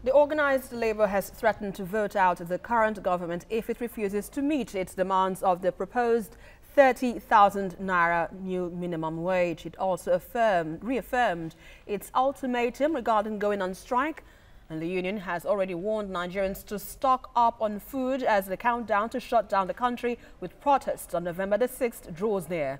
The organized labor has threatened to vote out the current government if it refuses to meet its demands of the proposed 30,000 naira new minimum wage. It also reaffirmed its ultimatum regarding going on strike, and the union has already warned Nigerians to stock up on food as the countdown to shut down the country with protests on November the 6th draws near.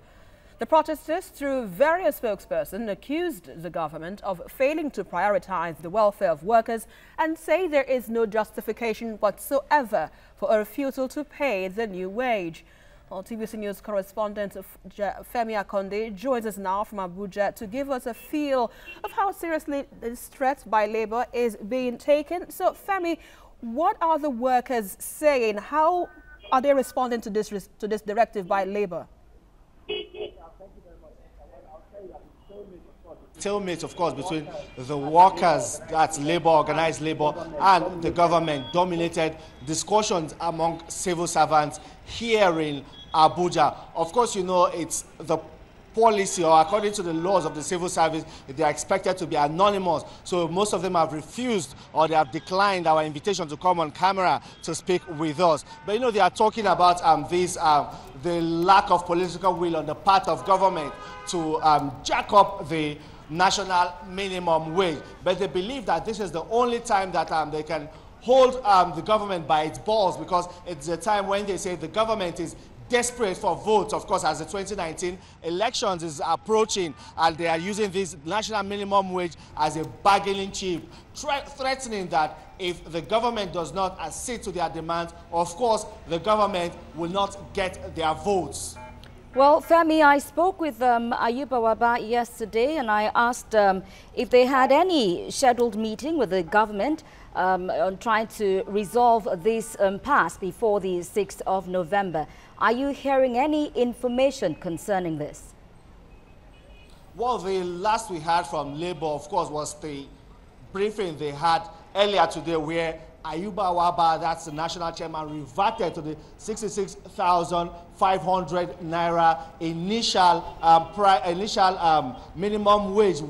The protesters, through various spokespersons, accused the government of failing to prioritize the welfare of workers and say there is no justification whatsoever for a refusal to pay the new wage. Well, TVC News correspondent Femi Akande joins us now from Abuja to give us a feel of how seriously this threat by labor is being taken. So, Femi, what are the workers saying? How are they responding to this directive by labor? Stalemate, of course, between the workers, that's labor, organized labor, and the government dominated discussions among civil servants here in Abuja. Of course, you know, it's the policy, or according to the laws of the civil service, they are expected to be anonymous. So most of them have refused, or they have declined our invitation to come on camera to speak with us. But you know, they are talking about the lack of political will on the part of government to jack up the national minimum wage. But they believe that this is the only time that they can hold the government by its balls, because it's a time when they say the government is desperate for votes, of course, as the 2019 elections is approaching, and they are using this national minimum wage as a bargaining chip, threatening that if the government does not accede to their demands, of course, the government will not get their votes. Well, Femi, I spoke with Ayuba Waba yesterday, and I asked if they had any scheduled meeting with the government on trying to resolve this impasse before the 6th of November. Are you hearing any information concerning this? Well, the last we heard from Labour, of course, was the briefing they had earlier today, where Ayuba Waba, that's the national chairman, reverted to the 66,500 naira initial minimum wage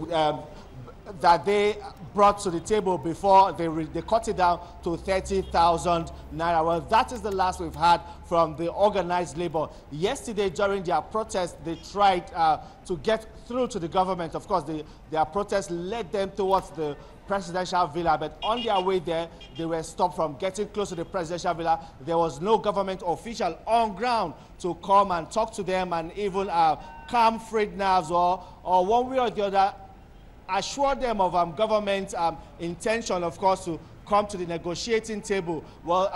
that they brought to the table before they cut it down to 30,000 naira. Well, that is the last we've had from the organized labor. Yesterday, during their protest, they tried to get through to the government. Of course, their protest led them towards the presidential villa, but on their way there, they were stopped from getting close to the presidential villa. There was no government official on ground to come and talk to them and even calm frayed nerves, or one way or the other assure them of government intention, of course, to come to the negotiating table. Well,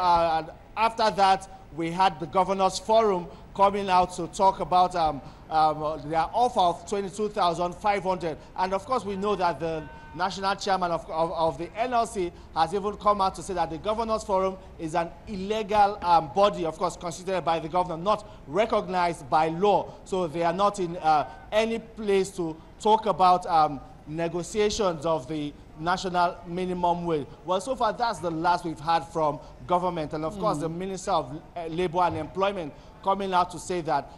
after that, we had the Governors Forum coming out to talk about their offer of 22,500. And of course, we know that the national chairman of the NLC has even come out to say that the Governors Forum is an illegal body, of course, considered by the governor, not recognized by law. So they are not in any place to talk about negotiations of the national minimum wage. Well, so far, that's the last we've had from government. And of course, the Minister of Labor and Employment coming out to say that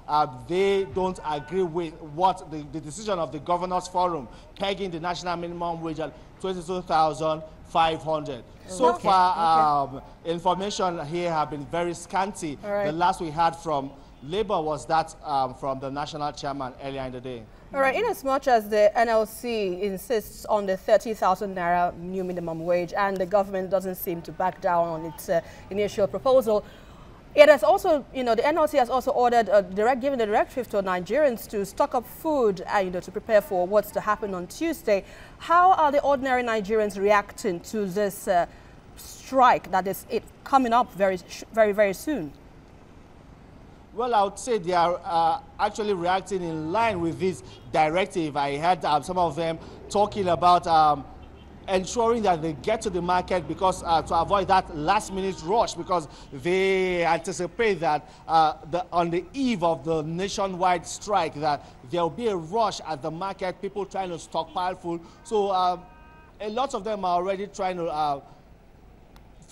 they don't agree with what the decision of the Governors Forum, pegging the national minimum wage at 22,500. So far, information here have been very scanty. The last we had from Labour was that from the national chairman earlier in the day. All right, in as much as the NLC insists on the 30,000 naira new minimum wage and the government doesn't seem to back down on its initial proposal, it has also, you know, the NLC has also ordered given the directive to Nigerians to stock up food and, to prepare for what's to happen on Tuesday. How are the ordinary Nigerians reacting to this strike that is coming up very, very soon? Well, I would say they are actually reacting in line with this directive. I heard some of them talking about ensuring that they get to the market because to avoid that last-minute rush, because they anticipate that on the eve of the nationwide strike that there will be a rush at the market, people trying to stockpile food. So a lot of them are already trying to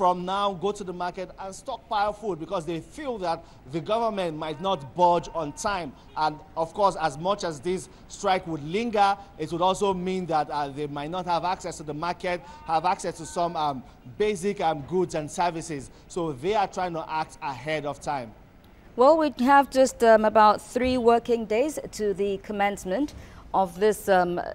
from now go to the market and stockpile food because they feel that the government might not budge on time. And of course, as much as this strike would linger, it would also mean that they might not have access to the market, have access to some basic goods and services. So they are trying to act ahead of time. Well, we have just about 3 working days to the commencement of this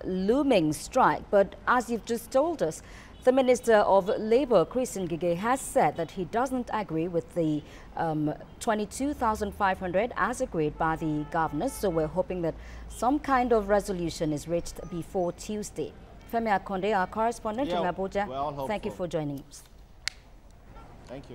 looming strike. But as you've just told us, the Minister of Labour, Chris Ngige, has said that he doesn't agree with the 22,500 as agreed by the governors. So we're hoping that some kind of resolution is reached before Tuesday. Femi Akande, our correspondent in Abuja, thank you for joining us. Thank you.